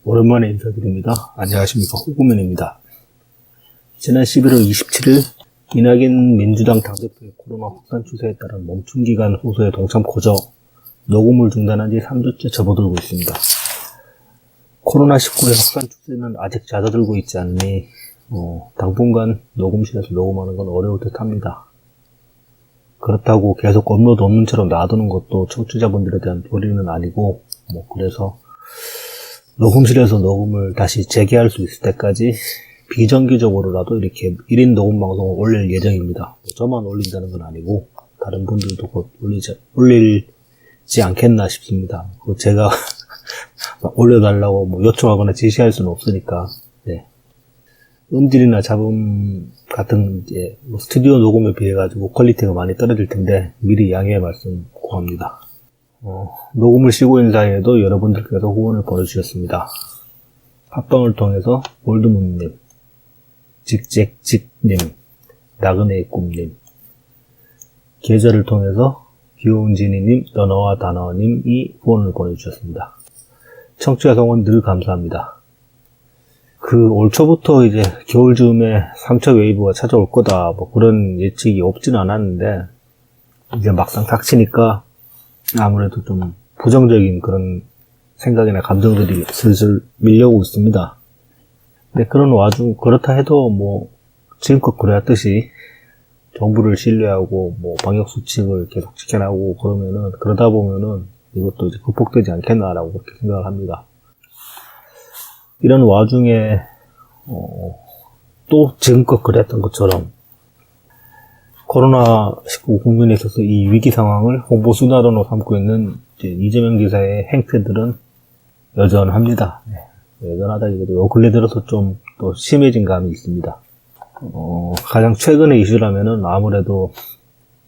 오랜만에 인사드립니다. 안녕하십니까. 호구면입니다. 지난 11월 27일 이낙연 민주당 당대표의 코로나 확산 추세에 따른 멈춤기간 호소에 동참코저 녹음을 중단한 지 3주째 접어들고 있습니다. 코로나19의 확산 추세는 아직 잦아들고 있지 않으니 당분간 녹음실에서 녹음하는 건 어려울 듯 합니다. 그렇다고 계속 업로드 없는 채로 놔두는 것도 청취자분들에 대한 도리는 아니고 그래서 녹음실에서 녹음을 다시 재개할 수 있을 때까지 비정기적으로라도 이렇게 1인 녹음 방송을 올릴 예정입니다. 저만 올린다는 건 아니고 다른 분들도 곧 올리지 않겠나 싶습니다. 제가 올려달라고 요청하거나 지시할 수는 없으니까. 네. 음질이나 잡음 같은 스튜디오 녹음에 비해 가지고 퀄리티가 많이 떨어질 텐데 미리 양해의 말씀 구합니다. 녹음을 쉬고 있는 사이에도 여러분들께서 후원을 보내주셨습니다. 팟빵을 통해서 골드문님, 직잭직님, 나그네의 꿈님, 계좌를 통해서 귀여운지니님, 너너와 다나와님이 후원을 보내주셨습니다. 청취자 성원 늘 감사합니다. 올 초부터 이제 겨울 즈음에 3차 웨이브가 찾아올 거다, 그런 예측이 없진 않았는데, 이제 막상 닥치니까 아무래도 좀 부정적인 그런 생각이나 감정들이 슬슬 밀려오고 있습니다. 근데 그런 와중, 그렇다 해도 지금껏 그래왔듯이 정부를 신뢰하고 방역수칙을 계속 지켜나가고 그러다 보면은 이것도 이제 극복되지 않겠나라고 그렇게 생각을 합니다. 이런 와중에, 또 지금껏 그랬던 것처럼 코로나19 국면에 있어서 이 위기 상황을 홍보수단으로 삼고 있는 이재명 지사의 행태들은 여전합니다. 네, 여전하다기보다 요 근래 들어서 좀 또 심해진 감이 있습니다. 가장 최근의 이슈라면은 아무래도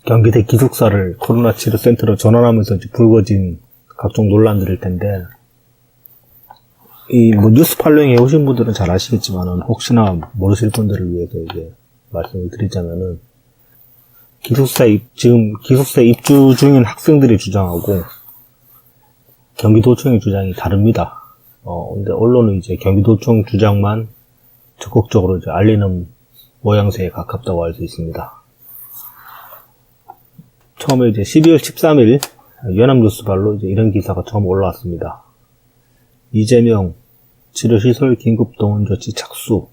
경기대 기숙사를 코로나 치료센터로 전환하면서 불거진 각종 논란들일 텐데, 뉴스 팔로잉 해오신 분들은 잘 아시겠지만은, 혹시나 모르실 분들을 위해서 이제 말씀을 드리자면은, 지금 기숙사에 입주 중인 학생들의 주장하고 경기도청의 주장이 다릅니다. 근데 언론은 이제 경기도청 주장만 적극적으로 이제 알리는 모양새에 가깝다고 할 수 있습니다. 처음에 이제 12월 13일 연합뉴스발로 이제 이런 기사가 처음 올라왔습니다. 이재명 치료시설 긴급동원조치 착수,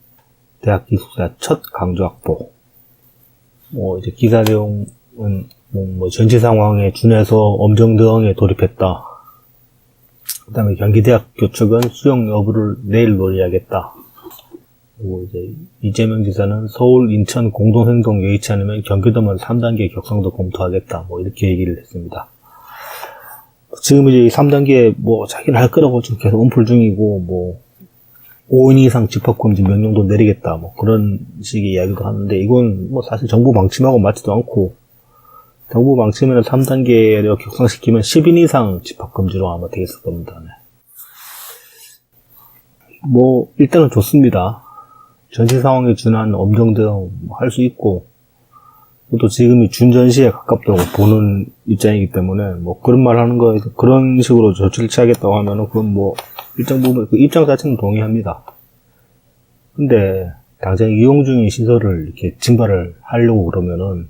대학 기숙사 첫 강조 확보. 이제 기사 내용은 전시 상황에 준해서 엄정 대응에 돌입했다. 그 다음에 경기대학교 측은 수용 여부를 내일 논의하겠다. 그리고 이제 이재명 지사는 서울, 인천 공동행동 여의치 않으면 경기도만 3단계 격상도 검토하겠다. 이렇게 얘기를 했습니다. 지금 이제 3단계 자기는 할 거라고 지금 계속 움풀 중이고 5인 이상 집합금지 명령도 내리겠다. 그런 식의 이야기도 하는데, 이건 사실 정부 방침하고 맞지도 않고, 정부 방침에는 3단계로 격상시키면 10인 이상 집합금지로 아마 되겠을 겁니다. 네. 일단은 좋습니다. 전시 상황에 준한 엄정 대응 할 수 있고, 또 지금이 준전시에 가깝다고 보는 입장이기 때문에, 그런 말 하는 거, 그런 식으로 조치를 취하겠다고 하면은, 그건 일정 부분, 그 입장 자체는 동의합니다. 근데, 당장 이용 중인 시설을 이렇게 증발을 하려고 그러면은,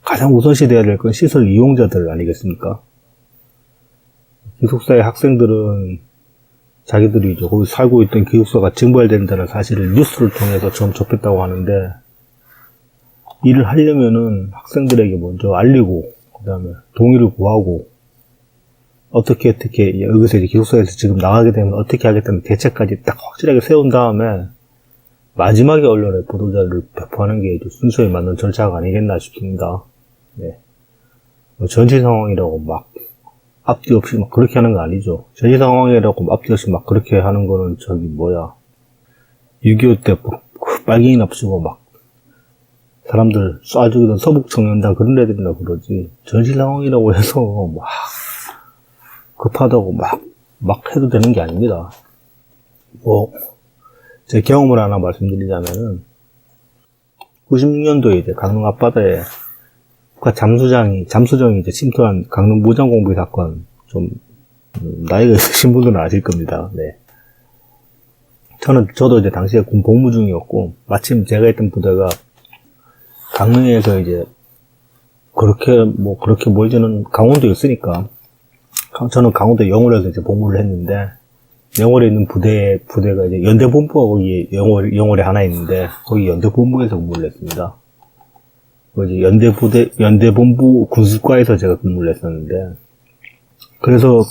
가장 우선시돼야 될 건 시설 이용자들 아니겠습니까? 기숙사의 학생들은 자기들이 이제 거기 살고 있던 기숙사가 증발된다는 사실을 뉴스를 통해서 처음 접했다고 하는데, 일을 하려면은 학생들에게 먼저 알리고, 그 다음에 동의를 구하고, 어떻게, 여기서 이제 기숙사에서 지금 나가게 되면 어떻게 하겠다는 대책까지 딱 확실하게 세운 다음에, 마지막에 언론에 보도자를 배포하는 게 순서에 맞는 절차가 아니겠나 싶습니다. 네. 전시 상황이라고 앞뒤 없이 그렇게 하는 거 아니죠. 전시 상황이라고 앞뒤 없이 그렇게 하는 거는 6.25 때 빨갱이 납치고 사람들 쏴 죽이던 서북청년단 그런 애들이나 그러지. 전시 상황이라고 해서 급하다고 해도 되는 게 아닙니다. 제 경험을 하나 말씀드리자면은, 96년도에 이제 강릉 앞바다에 북한 잠수정이 이제 침투한 강릉 무장공비 사건, 나이가 있으신 분들은 아실 겁니다. 네. 저도 이제 당시에 군 복무 중이었고, 마침 제가 있던 부대가 강릉에서 이제, 그렇게 멀지는 강원도에 있으니까, 저는 강원도 영월에서 이제 복무를 했는데, 영월에 있는 부대가 이제 연대본부가 거기 영월에 하나 있는데, 거기 연대본부에서 근무를 했습니다. 이제 연대본부 군수과에서 제가 근무를 했었는데, 그래서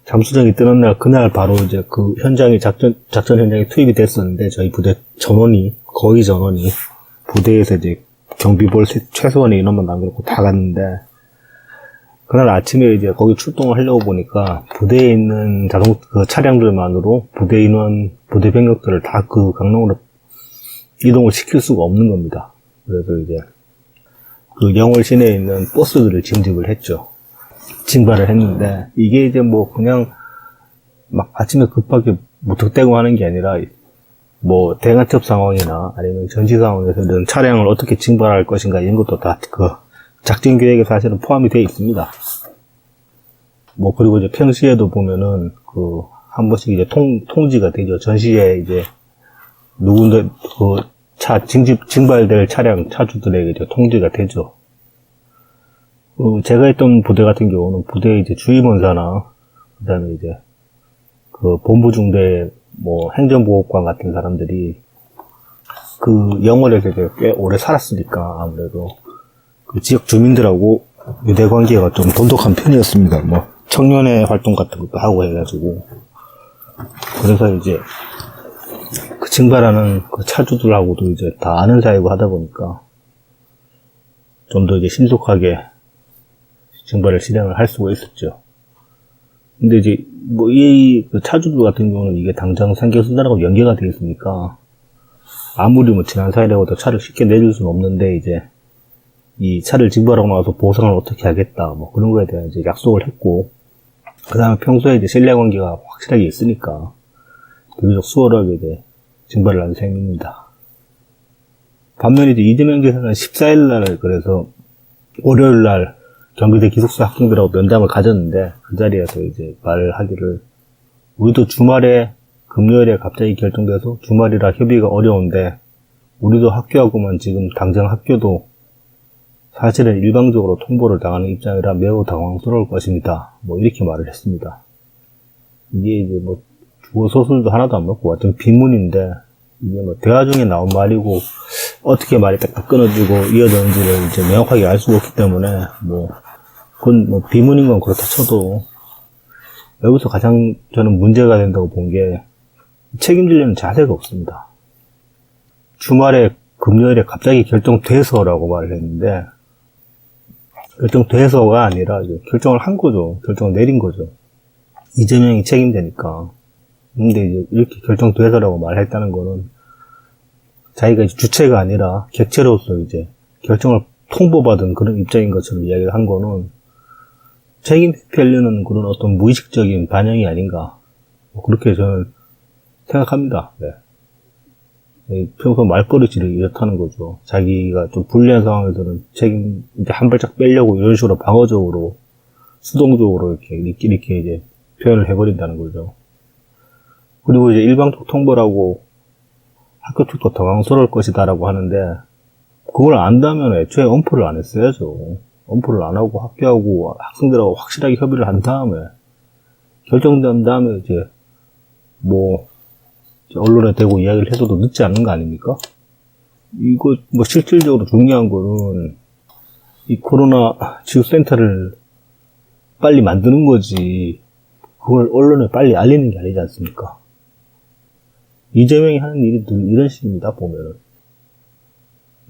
잠수정이 뜨는 날, 그날 바로 이제 작전 현장에 투입이 됐었는데, 저희 부대 거의 전원이, 부대에서 이제 경비볼 최소한의 인원만 남겨놓고 다 갔는데, 그날 아침에 이제 거기 출동을 하려고 보니까, 부대에 있는 차량들만으로 부대 병력들을 다 강릉으로 이동을 시킬 수가 없는 겁니다. 그래서 이제, 영월 시내에 있는 버스들을 징집을 했죠. 징발을 했는데, 이게 이제 그냥, 막 아침에 급하게 무턱대고 하는 게 아니라, 대간첩 상황이나 아니면 전시 상황에서 이런 차량을 어떻게 징발할 것인가 이런 것도 다 작전 계획에 사실은 포함이 되어 있습니다. 그리고 이제 평시에도 보면은, 한 번씩 이제 통지가 되죠. 전시에 이제, 징발될 차주들에게 이제 통지가 되죠. 제가 있던 부대 같은 경우는 부대 이제 주임원사나, 그 다음에 이제, 본부중대, 행정보호관 같은 사람들이, 영월에서 이제 꽤 오래 살았으니까, 아무래도, 지역 주민들하고 유대 관계가 좀 돈독한 편이었습니다. 청년회 활동 같은 것도 하고 해가지고. 그래서 이제, 징발하는 차주들하고도 이제 다 아는 사이고 하다 보니까, 좀 더 이제 신속하게, 징발을 실행을 할 수가 있었죠. 근데 이제, 이 차주들 같은 경우는 이게 당장 생계수단하고 연계가 되어 있으니까, 아무리 지난 사이라고도 차를 쉽게 내줄 수는 없는데, 이제, 이 차를 징발하고 나서 보상을 어떻게 하겠다, 그런 거에 대한 이제 약속을 했고, 그 다음에 평소에 이제 신뢰관계가 확실하게 있으니까, 비교적 수월하게 이제, 징발을 한 셈입니다. 반면에 이제 이재명 지사는 14일날, 그래서, 월요일날, 경기대 기숙사 학생들하고 면담을 가졌는데, 그 자리에서 이제 말을 하기를, 우리도 금요일에 갑자기 결정돼서 주말이라 협의가 어려운데, 우리도 학교하고만 지금 당장 학교도 사실은 일방적으로 통보를 당하는 입장이라 매우 당황스러울 것입니다. 이렇게 말을 했습니다. 이게 이제 주어 소설도 하나도 안 먹고 완전 비문인데, 이게 대화 중에 나온 말이고, 어떻게 말이 딱딱 끊어지고 이어졌는지를 이제 명확하게 알 수가 없기 때문에, 그건 비문인 건 그렇다 쳐도, 여기서 가장 저는 문제가 된다고 본 게, 책임지려는 자세가 없습니다. 금요일에 갑자기 결정돼서라고 말을 했는데, 결정돼서가 아니라 이제 결정을 한 거죠. 결정을 내린 거죠. 이재명이 책임자니까. 근데 이제 이렇게 결정돼서라고 말했다는 거는, 자기가 이제 주체가 아니라 객체로서 이제 결정을 통보받은 그런 입장인 것처럼 이야기를 한 거는, 책임 회피하려는 그런 어떤 무의식적인 반영이 아닌가. 그렇게 저는 생각합니다. 네. 평소 말버릇이 이렇다는 거죠. 자기가 좀 불리한 상황에서는 책임, 이제 한 발짝 빼려고 이런 식으로 방어적으로, 수동적으로 이렇게 이제 표현을 해버린다는 거죠. 그리고 이제 일방적 통보라고 학교 측도 당황스러울 것이다라고 하는데, 그걸 안다면 애초에 엄포를 안 했어야죠. 엄포를 안 하고 학교하고 학생들하고 확실하게 협의를 한 다음에, 결정된 다음에 이제 언론에 대고 이야기를 해서도 늦지 않은 거 아닙니까? 이거 실질적으로 중요한 거는 이 코로나 치유센터를 빨리 만드는 거지, 그걸 언론에 빨리 알리는 게 아니지 않습니까? 이재명이 하는 일이 늘 이런 식입니다, 보면은.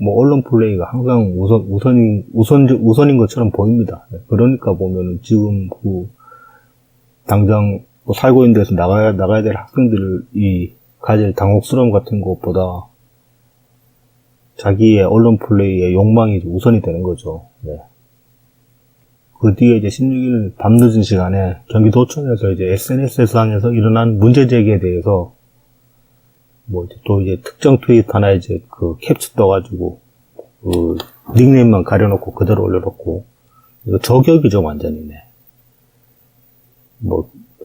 언론 플레이가 항상 우선인 것처럼 보입니다. 그러니까 보면은 지금 당장 살고 있는 데서 나가야 될 학생들이 가질 당혹스러움 같은 것보다 자기의 언론 플레이의 욕망이 우선이 되는 거죠. 네. 그 뒤에 이제 16일 밤늦은 시간에 경기도청에서 이제 SNS상에서 일어난 문제 제기에 대해서 또 이제 특정 트윗 하나 이제 캡처 떠가지고 닉네임만 가려놓고 그대로 올려놓고, 이거 저격이죠, 완전히네.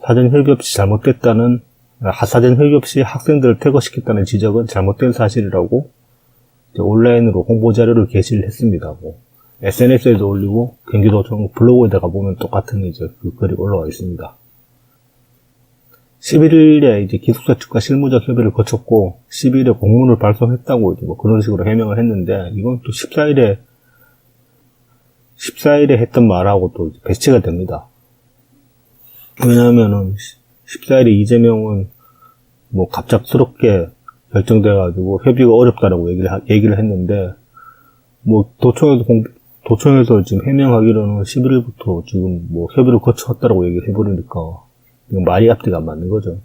사전 협의 없이 잘못됐다는 사전 회의 없이 학생들을 퇴거시켰다는 지적은 잘못된 사실이라고 온라인으로 홍보 자료를 게시를 했습니다. 뭐 SNS에도 올리고 경기도청 블로그에다가 보면 똑같은 이제 그 글이 올라와 있습니다. 11일에 이제 기숙사 측과 실무적 협의를 거쳤고 12일에 공문을 발송했다고 이제 뭐 그런 식으로 해명을 했는데 이건 또 14일에 했던 말하고 또 배치가 됩니다. 왜냐하면은 14일에 이재명은 뭐 갑작스럽게 결정돼가지고 협의가 어렵다라고 얘기를 했는데 뭐 도청에서 지금 해명하기로는 11일부터 지금 뭐 협의를 거쳤다라고 얘기를 해버리니까 이건 말이 앞뒤가 안 맞는 거죠.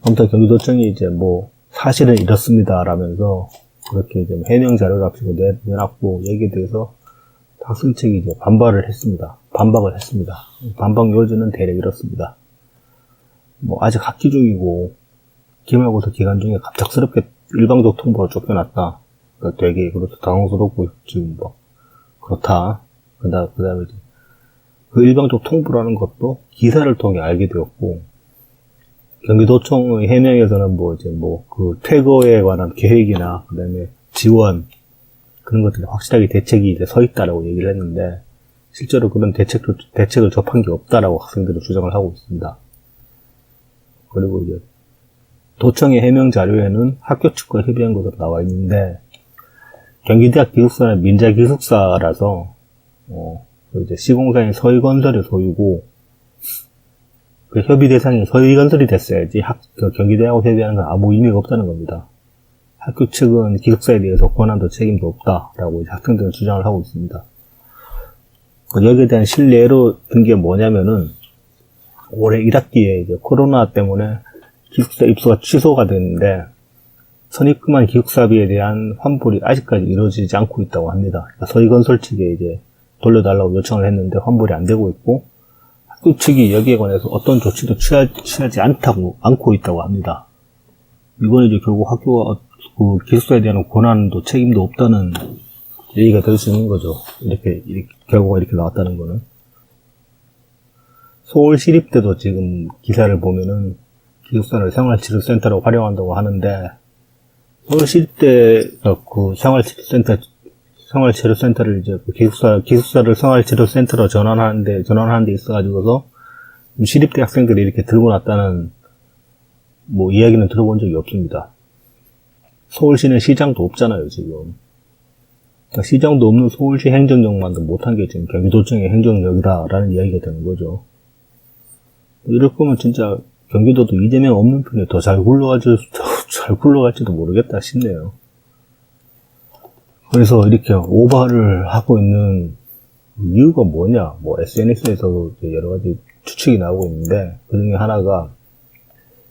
아무튼 경기도청이 이제 뭐 사실은 이렇습니다 라면서 그렇게 좀 해명 자료를 앞시고 내놨고 여기에 대해서 학생 측이 이제 반박을 했습니다. 반박 요지는 대략 이렇습니다. 뭐 아직 학기 중이고 기말고사 기간 중에 갑작스럽게 일방적 통보로 쫓겨났다. 그러니까 되게 그렇다 당황스럽고 지금 뭐 그렇다. 그다음에 이제 그 일방적 통보라는 것도 기사를 통해 알게 되었고 경기도청의 해명에서는 뭐 이제 뭐 그 퇴거에 관한 계획이나 그다음에 지원 그런 것들이 확실하게 대책이 이제 서 있다라고 얘기를 했는데 실제로 그런 대책을 접한 게 없다라고 학생들은 주장을 하고 있습니다. 그리고 이제 도청의 해명 자료에는 학교 측과 협의한 것으로 나와 있는데 경기대학 기숙사는 민자 기숙사라서 이제 시공사인 서희건설의 소유고 그 협의 대상이 서희건설이 됐어야지 경기대학하고 협의하는 건 아무 의미가 없다는 겁니다. 학교 측은 기숙사에 대해서 권한도 책임도 없다라고 이제 학생들은 주장을 하고 있습니다. 여기에 대한 신뢰로 든 게 뭐냐면은 올해 1학기에 이제 코로나 때문에 기숙사 입소가 취소가 됐는데 선입금한 기숙사비에 대한 환불이 아직까지 이루어지지 않고 있다고 합니다. 그러니까 서희건설 측에 이제 돌려달라고 요청을 했는데 환불이 안 되고 있고 학교 측이 여기에 관해서 어떤 조치도 취하지 않고 있다고 합니다. 이건 이제 결국 학교가 그 기숙사에 대한 권한도 책임도 없다는 얘기가 될 수 있는 거죠. 이렇게 결과가 이렇게 나왔다는 거는. 서울시립대도 지금 기사를 보면은 기숙사를 생활치료센터로 활용한다고 하는데 서울시립대가 그 생활치료센터를 이제 기숙사를 생활치료센터로 전환하는 데 있어가지고서 시립대 학생들이 이렇게 들고 났다는 뭐 이야기는 들어본 적이 없습니다. 서울시는 시장도 없잖아요, 지금. 그러니까 시장도 없는 서울시 행정력만도 못한 게 지금 경기도청의 행정력이다라는 이야기가 되는 거죠. 이럴 거면 진짜 경기도도 이재명 없는 편에 더 잘 굴러갈지도 모르겠다 싶네요. 그래서 이렇게 오바를 하고 있는 이유가 뭐냐? 뭐 SNS에서도 여러 가지 추측이 나오고 있는데 그 중에 하나가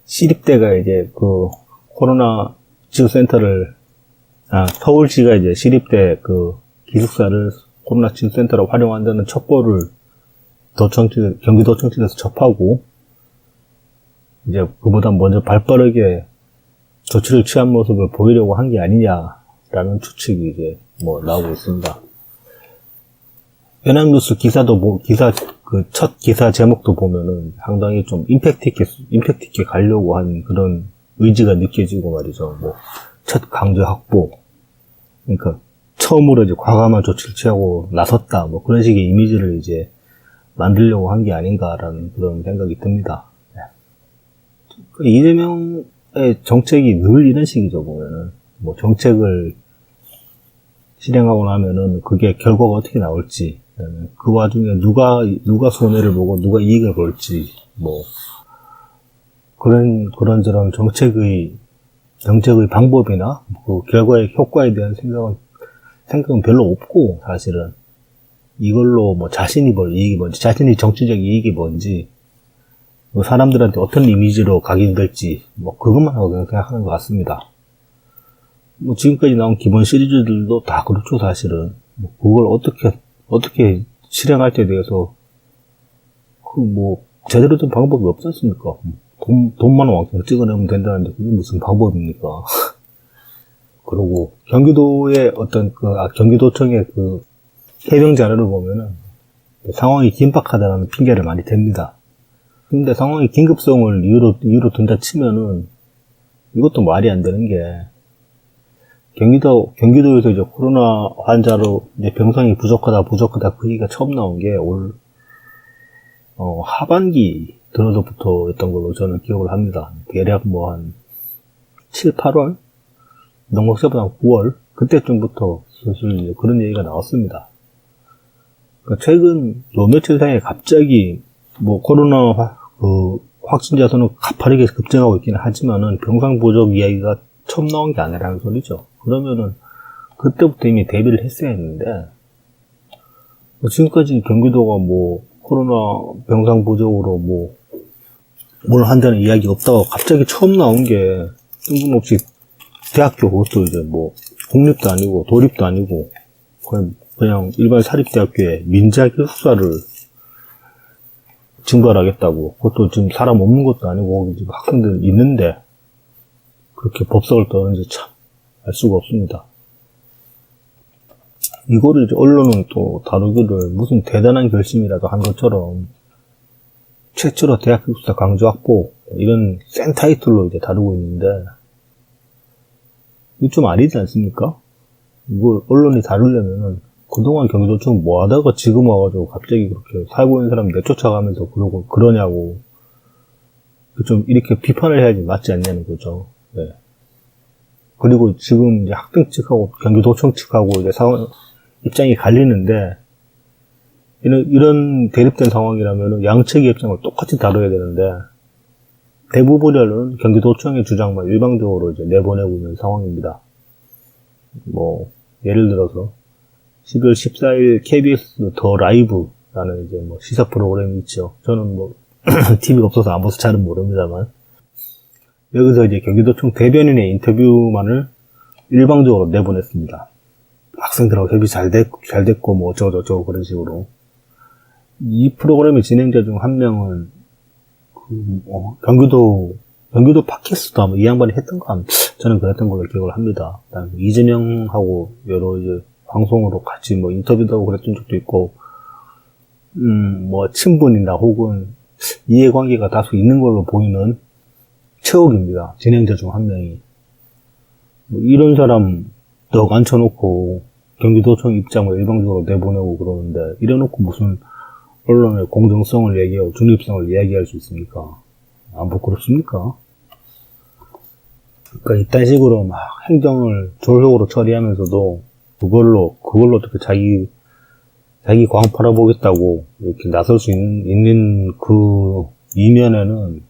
시립대가 이제 그 코로나 치료센터를 서울시가 이제 시립대 그 기숙사를 코로나 치료센터로 활용한다는 첩보를 경기도청에서 접하고 이제 그보다 먼저 발빠르게 조치를 취한 모습을 보이려고 한 게 아니냐라는 추측이 이제 뭐 나오고 있습니다. 연합뉴스 기사도 그 첫 기사 제목도 보면은 상당히 좀 임팩트 있게 가려고 한 그런 의지가 느껴지고 말이죠. 뭐 첫 강제 확보, 그러니까 처음으로 이제 과감한 조치를 취하고 나섰다, 뭐 그런 식의 이미지를 이제 만들려고 한 게 아닌가라는 그런 생각이 듭니다. 이재명의 정책이 늘 이런 식이죠, 보면은. 뭐 정책을 실행하고 나면은 그게 결과가 어떻게 나올지, 그 와중에 누가 손해를 보고 누가 이익을 볼지, 뭐, 그런저런 정책의 방법이나 그 결과의 효과에 대한 생각은 별로 없고, 사실은. 이걸로 뭐 자신이 벌 이익이 뭔지, 자신이 정치적 이익이 뭔지, 뭐 사람들한테 어떤 이미지로 각인될지, 뭐 그것만 하고 그냥 생각하는 것 같습니다. 뭐 지금까지 나온 기본 시리즈들도 다 그렇죠, 사실은. 뭐 그걸 어떻게 실행할 때에 대해서 제대로 된 방법이 없지 않습니까? 돈만 왕창 찍어내면 된다는데 그게 무슨 방법입니까? 그리고 경기도의 경기도청의 그 해명 자료를 보면은 상황이 긴박하다는 핑계를 많이 댑니다. 근데 상황이 긴급성을 이유로 든다 치면은 이것도 말이 안 되는 게 경기도에서 이제 코로나 환자로 이제 병상이 부족하다 그 얘기가 처음 나온 게 하반기 들어서부터였던 걸로 저는 기억을 합니다. 대략 뭐 한 7, 8월? 농曆세보다 9월? 그때쯤부터 슬슬 이제 그런 얘기가 나왔습니다. 그러니까 최근 요 며칠 사이에 갑자기 뭐 코로나 확진자 수는 가파르게 급증하고 있기는 하지만은 병상 부족 이야기가 처음 나온 게 아니라는 소리죠. 그러면은 그때부터 이미 대비를 했어야 했는데 지금까지 경기도가 뭐 코로나 병상 부족으로 뭘 한다는 이야기 없다가 갑자기 처음 나온 게 뜬금없이 대학교, 그것도 이제 뭐 공립도 아니고 도립도 아니고 그냥 일반 사립대학교에 민자 기숙사를 증발하겠다고, 그것도 지금 사람 없는 것도 아니고 거기 지금 학생들 있는데 그렇게 법석을 떠는지 참 알 수가 없습니다. 이거를 이제 언론은 또 다루기를 무슨 대단한 결심이라도 한 것처럼 최초로 대학 기숙사 강조 확보 이런 센 타이틀로 이제 다루고 있는데 이거 좀 아니지 않습니까? 이걸 언론이 다루려면은 그동안 경기도청 뭐 하다가 지금 와가지고 갑자기 그렇게 살고 있는 사람 내쫓아가면서 그러냐고 좀 이렇게 비판을 해야지 맞지 않냐는 거죠. 네. 그리고 지금 이제 학생 측하고 경기도청 측하고 이제 입장이 갈리는데 이런 대립된 상황이라면 양측의 입장을 똑같이 다뤄야 되는데 대부분의 언론은 경기도청의 주장만 일방적으로 이제 내보내고 있는 상황입니다. 뭐 예를 들어서 12월 14일 KBS 더 라이브라는 이제 뭐 시사 프로그램이 있죠. 저는 뭐 TV가 없어서 안 봐서 잘은 모릅니다만 여기서 이제 경기도청 대변인의 인터뷰만을 일방적으로 내보냈습니다. 학생들하고 협의 잘 됐고 뭐 어쩌고 그런 식으로. 이 프로그램의 진행자 중 한 명은 경기도 팟캐스트도 아마 이 양반이 했던 거 저는 그랬던 걸로 기억을 합니다. 그다음에 이재명하고 여러 이제 방송으로 같이 뭐 인터뷰도 하고 그랬던 적도 있고, 뭐 친분이나 혹은 이해관계가 다소 있는 걸로 보이는 최욱입니다. 진행자 중 한 명이. 뭐 이런 사람 덕 앉혀놓고 경기도청 입장을 일방적으로 내보내고 그러는데 이래놓고 무슨 언론의 공정성을 얘기하고 중립성을 이야기할 수 있습니까? 안 부끄럽습니까? 그러니까 이딴 식으로 막 행정을 졸속으로 처리하면서도 그걸로 어떻게 자기 광 팔아보겠다고 이렇게 나설 수 있는 그 이면에는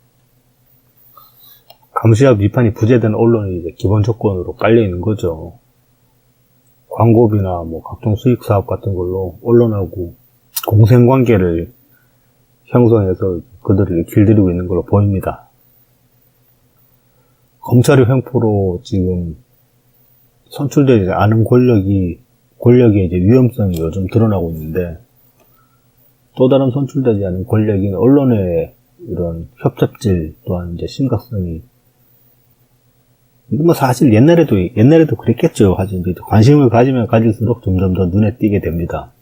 감시와 비판이 부재된 언론이 이제 기본 조건으로 깔려 있는 거죠. 광고비나 뭐 각종 수익 사업 같은 걸로 언론하고 공생관계를 형성해서 그들을 길들이고 있는 걸로 보입니다. 검찰의 횡포로 지금 선출되지 않은 권력의 이제 위험성이 요즘 드러나고 있는데, 또 다른 선출되지 않은 권력인 언론의 이런 협잡질 또한 이제 심각성이, 뭐 사실 옛날에도 그랬겠죠. 하지만 이제 관심을 가지면 가질수록 점점 더 눈에 띄게 됩니다.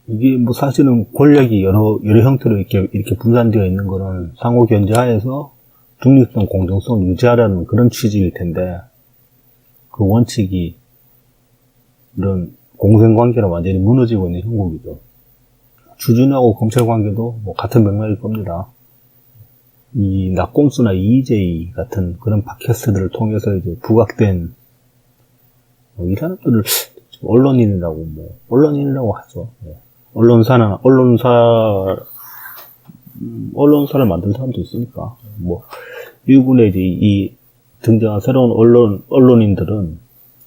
이게 뭐 사실은 권력이 여러 형태로 이렇게 분산되어 있는 거는 상호 견제하에서 중립성, 공정성을 유지하라는 그런 취지일 텐데, 그 원칙이 이런 공생관계로 완전히 무너지고 있는 형국이죠. 추진하고 검찰 관계도 뭐 같은 맥락일 겁니다. 이 낙곰수나 EJ 같은 그런 팟캐스트들을 통해서 이제 부각된 이 사람들을 언론인이라고 하죠. 언론사를 만든 사람도 있으니까. 뭐 일군의 이제 이 등장한 새로운 언론인들은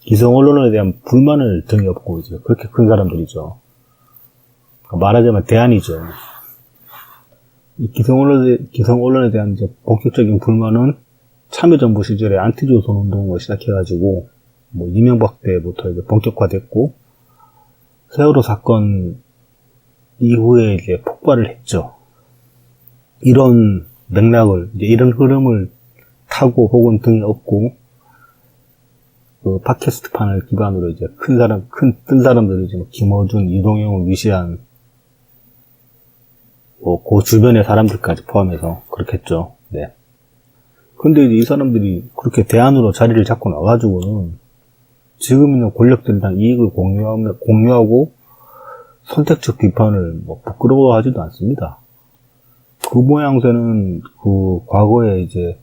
기성 언론에 대한 불만을 등에 업고 이제 그렇게 큰 사람들이죠. 말하자면 대안이죠. 이 기성 언론에 대한 이제 본격적인 불만은 참여정부 시절에 안티조선 운동을 시작해가지고 뭐 이명박 때부터 이제 본격화됐고 세월호 사건 이후에 이제 폭발을 했죠. 이런 맥락을 이제 이런 흐름을 타고 혹은 등에 업고 그 팟캐스트판을 기반으로 이제 뜬 사람들이 이제 김어준, 이동영을 위시한 그 주변의 사람들까지 포함해서 그렇겠죠. 네. 근데 이제 이 사람들이 그렇게 대안으로 자리를 잡고 나가지고는 지금 있는 권력들이랑 이익을 공유하고 선택적 비판을 부끄러워하지도 않습니다. 그 모양새는 그 과거에 이제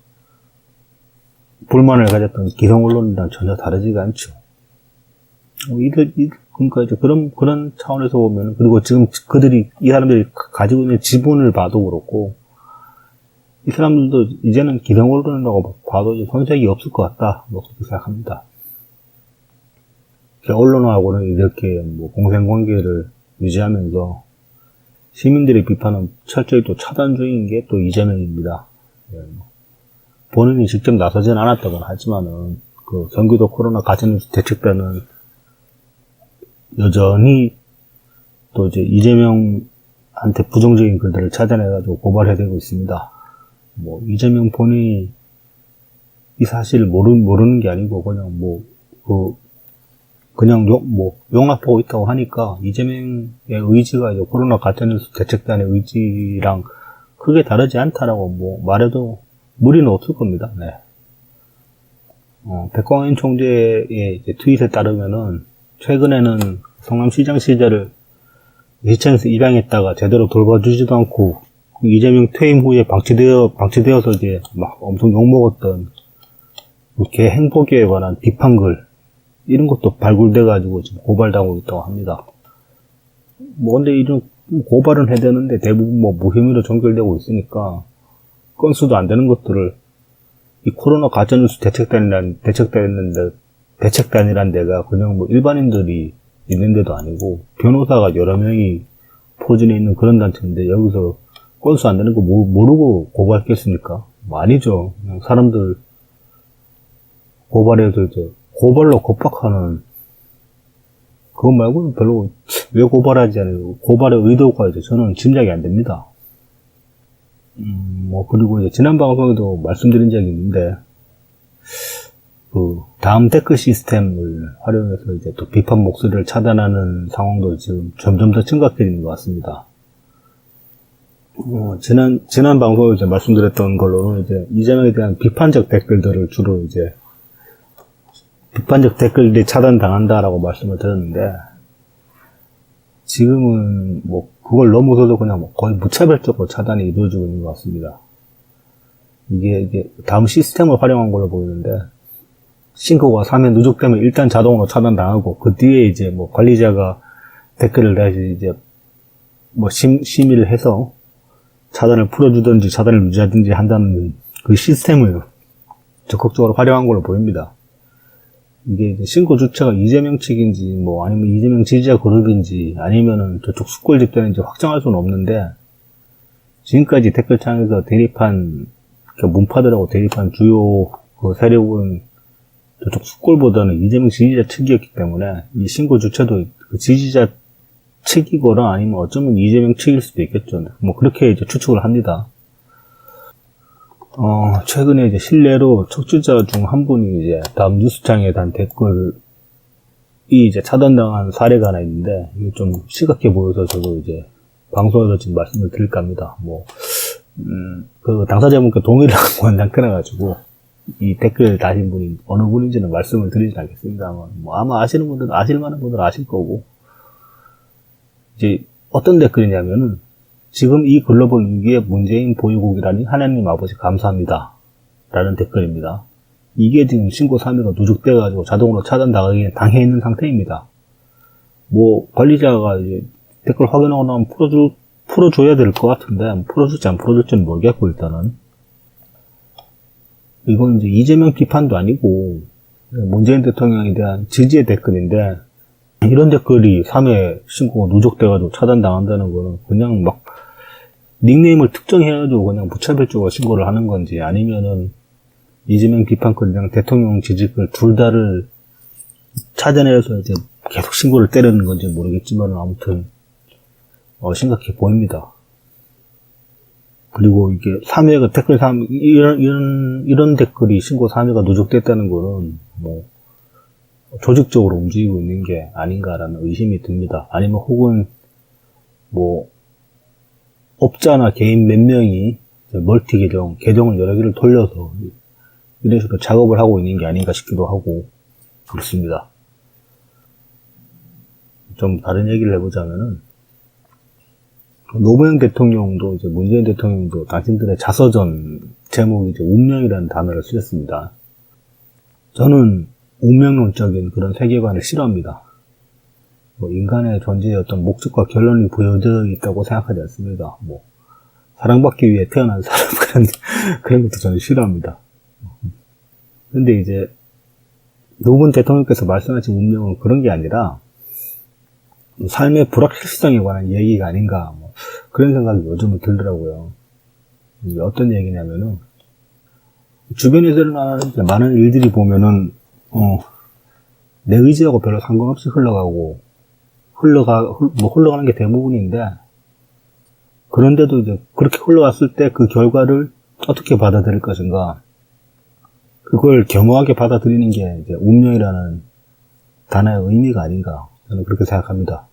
불만을 가졌던 기성 언론이랑 전혀 다르지가 않죠. 그러니까 이제 그런 차원에서 보면, 그리고 지금 이 사람들이 가지고 있는 지분을 봐도 그렇고, 이 사람들도 이제는 기성 언론이라고 봐도 이제 손색이 없을 것 같다, 그렇게 생각합니다. 언론하고는 이렇게 공생관계를 유지하면서 시민들의 비판은 철저히 또 차단 중인 게 또 이재명입니다. 본인이 직접 나서진 않았다고는 하지만은 그 경기도 코로나 가전뉴스 대책단은 여전히 또 이제 이재명한테 부정적인 글들을 찾아내가지고 고발해대고 있습니다. 이재명 본인이 이 사실을 모르는 게 아니고 그냥 용납하고 있다고 하니까 이재명의 의지가 이제 코로나 가짜뉴스 대책단의 의지랑 크게 다르지 않다라고 말해도 무리는 없을 겁니다. 네. 백광현 총재의 이제 트윗에 따르면은 최근에는 성남시장 시절을 시청에서 입양했다가 제대로 돌봐주지도 않고 이재명 퇴임 후에 방치되어서 이제 막 엄청 욕먹었던 개 행보기에 관한 비판글 이런 것도 발굴돼가지고 지금 고발당하고 있다고 합니다. 근데 이런 고발은 해야 되는데 대부분 무혐의로 종결되고 있으니까 건수도 안 되는 것들을 이 코로나 가짜뉴스 대책단이란 데가 그냥 일반인들이 있는 데도 아니고 변호사가 여러 명이 포진해 있는 그런 단체인데 여기서 건수 안 되는 거 모르고 고발했겠습니까? 아니죠. 그냥 사람들 고발해서 이제 고발로 겁박하는 그것 말고는 별로 왜 고발하지 않아요? 고발의 의도가 이제 저는 짐작이 안 됩니다. 그리고 이제 지난 방송에도 말씀드린 적이 있는데 그 다음 댓글 시스템을 활용해서 이제 또 비판 목소리를 차단하는 상황도 지금 점점 더 심각해지는 것 같습니다. 지난 방송에서 이제 말씀드렸던 걸로는 이제 이재명에 대한 비판적 댓글들을 주로 이제 비판적 댓글들이 차단당한다라고 말씀을 드렸는데, 지금은 그걸 넘어서도 그냥 거의 무차별적으로 차단이 이루어지고 있는 것 같습니다. 이게 다음 시스템을 활용한 걸로 보이는데, 신고가 3회 누적되면 일단 자동으로 차단당하고, 그 뒤에 이제 관리자가 댓글을 다시 이제 심의를 해서 차단을 풀어주든지 차단을 유지하든지 한다는 그 시스템을 적극적으로 활용한 걸로 보입니다. 이게 이제 신고 주체가 이재명 측인지 아니면 이재명 지지자 그룹인지 아니면은 저쪽 숙골 집단인지 확정할 수는 없는데, 지금까지 댓글창에서 문파들하고 대립한 주요 그 세력은 저쪽 숙골보다는 이재명 지지자 측이었기 때문에 이 신고 주체도 그 지지자 측이거나 아니면 어쩌면 이재명 측일 수도 있겠죠. 그렇게 이제 추측을 합니다. 최근에 이제 실례로 척추자 중 한 분이 이제 다음 뉴스창에 단 댓글이 이제 차단당한 사례가 하나 있는데, 이게 좀 심각해 보여서 저도 이제 방송에서 지금 말씀을 드릴까 합니다. 그 당사자분께 동의를 하고 나타나가지고, 이 댓글 다신 분이 어느 분인지는 말씀을 드리진 않겠습니다만, 아마 아시는 분들은 아실 만한 분들은 아실 거고, 이제 어떤 댓글이냐면은, 지금 이 글로벌 위기에 문재인 보유국이라니 하나님 아버지 감사합니다. 라는 댓글입니다. 이게 지금 신고 3회가 누적돼가지고 자동으로 차단당해 있는 상태입니다. 관리자가 이제 댓글 확인하고 나면 풀어줘야 될 것 같은데, 풀어줄지 안 풀어줄지는 모르겠고, 일단은. 이건 이제 이재명 비판도 아니고, 문재인 대통령에 대한 지지의 댓글인데, 이런 댓글이 3회 신고가 누적돼가지고 차단당한다는 거는 그냥 닉네임을 특정해가지고 그냥 무차별적으로 신고를 하는 건지, 아니면은 이재명 비판글이랑 대통령 지지글 둘 다를 찾아내서 이제 계속 신고를 때리는 건지 모르겠지만 아무튼 심각해 보입니다. 그리고 이게 3회가 댓글 이런 댓글이 신고 3회가 누적됐다는 거는 조직적으로 움직이고 있는 게 아닌가라는 의심이 듭니다. 아니면 혹은 업자나 개인 몇 명이 멀티 계정을 여러 개를 돌려서 이런 식으로 작업을 하고 있는 게 아닌가 싶기도 하고 그렇습니다. 좀 다른 얘기를 해보자면은 노무현 대통령도 이제 문재인 대통령도 당신들의 자서전 제목이 이제 운명이라는 단어를 쓰셨습니다. 저는 운명론적인 그런 세계관을 싫어합니다. 뭐 인간의 존재의 어떤 목적과 결론이 부여되어 있다고 생각하지 않습니다. 뭐 사랑받기 위해 태어난 사람 그런 것도 저는 싫어합니다. 근데 이제 노무현 대통령께서 말씀하신 운명은 그런 게 아니라 삶의 불확실성에 관한 얘기가 아닌가 뭐 그런 생각이 요즘은 들더라고요. 이게 어떤 얘기냐면은 주변에서 일어나는 많은 일들이 보면은 내 의지하고 별로 상관없이 흘러가는 게 대부분인데, 그런데도 이제 그렇게 흘러갔을 때 그 결과를 어떻게 받아들일 것인가, 그걸 겸허하게 받아들이는 게 이제 운명이라는 단어의 의미가 아닌가, 저는 그렇게 생각합니다.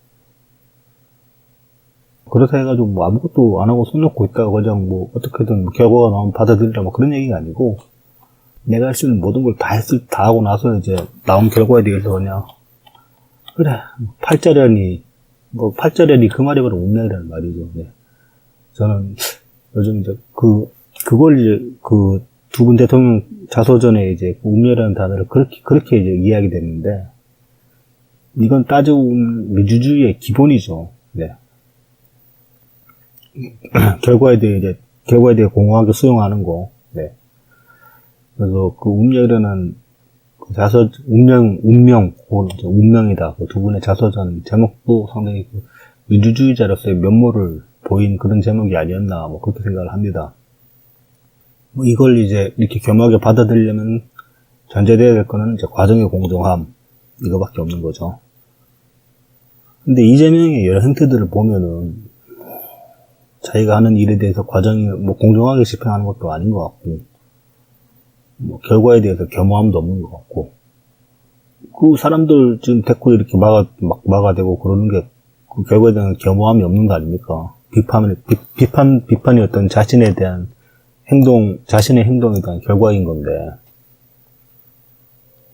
그렇다 해가지고 뭐 아무것도 안 하고 손 놓고 있다가 그냥 뭐 어떻게든 결과가 나오면 받아들이라 뭐 그런 얘기가 아니고, 내가 할 수 있는 모든 걸 다 하고 나서 이제 나온 결과에 대해서 그냥 그래, 팔자련이 그 말이 바로 운명이라는 말이죠. 네. 저는 요즘 이제 그걸 이제 두 분 대통령 자서전에 이제 운명이라는 단어를 그렇게 이제 이해하게 됐는데, 이건 따지고 보면 민주주의의 기본이죠. 네. 결과에 대해 공허하게 수용하는 거. 네. 그래서 그 운명이라는 운명이다. 그 두 분의 자서전 제목도 상당히 민주주의자로서의 면모를 보인 그런 제목이 아니었나, 뭐, 그렇게 생각을 합니다. 뭐, 이걸 이제 이렇게 겸허하게 받아들이려면 전제되어야 될 거는 이제 과정의 공정함, 이거밖에 없는 거죠. 근데 이재명의 여러 행태들을 보면은 자기가 하는 일에 대해서 과정이 뭐 공정하게 집행하는 것도 아닌 것 같고, 뭐 결과에 대해서 겸허함도 없는 것 같고, 그 사람들 지금 데리고 이렇게 막아대고 그러는 게 그 결과에 대한 겸허함이 없는 거 아닙니까? 비판이 어떤 자신에 대한 자신의 행동에 대한 결과인 건데,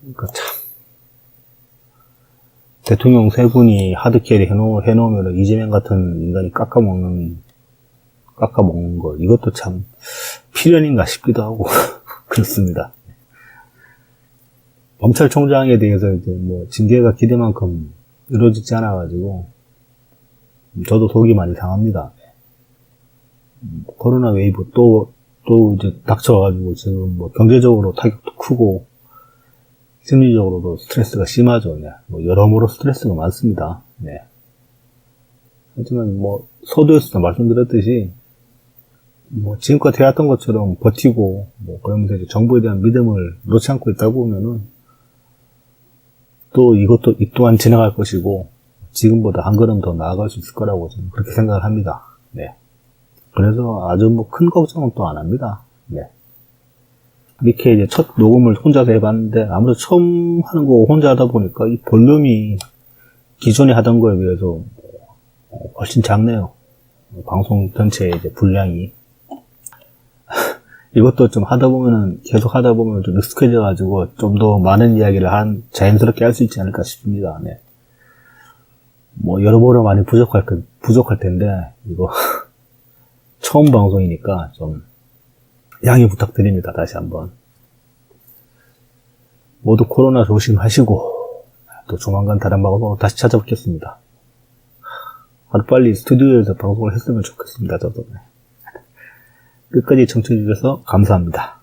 그러니까 참, 대통령 세 분이 하드캐리 해놓으면 이재명 같은 인간이 깎아먹는 거, 이것도 참 필연인가 싶기도 하고, 그렇습니다. 검찰총장에 대해서 이제 뭐 징계가 기대만큼 이루어지지 않아가지고 저도 속이 많이 상합니다. 코로나 웨이브 또 이제 닥쳐가지고 지금 뭐 경제적으로 타격도 크고 심리적으로도 스트레스가 심하죠. 네. 뭐 여러모로 스트레스가 많습니다. 네. 하지만 뭐 서두에서도 말씀드렸듯이 뭐 지금껏 해왔던 것처럼 버티고 뭐 그러면서 이제 정부에 대한 믿음을 놓지 않고 있다 보면은 또 이 또한 지나갈 것이고 지금보다 한 걸음 더 나아갈 수 있을 거라고 저는 그렇게 생각을 합니다. 네. 그래서 아주 뭐 큰 걱정은 또 안 합니다. 네. 이렇게 이제 첫 녹음을 혼자서 해봤는데 아무래도 처음 하는 거 혼자 하다 보니까 이 볼륨이 기존에 하던 거에 비해서 훨씬 작네요. 방송 전체의 이제 분량이. 이것도 좀 계속 하다 보면 좀 익숙해져가지고 좀 더 많은 이야기를 자연스럽게 할 수 있지 않을까 싶습니다. 네. 뭐, 여러모로 많이 부족할 텐데, 이거, 처음 방송이니까 좀, 양해 부탁드립니다. 다시 한번. 모두 코로나 조심하시고, 또 조만간 다른 방송으로 다시 찾아뵙겠습니다. 하루빨리 스튜디오에서 방송을 했으면 좋겠습니다. 저도. 끝까지 청취해주셔서 감사합니다.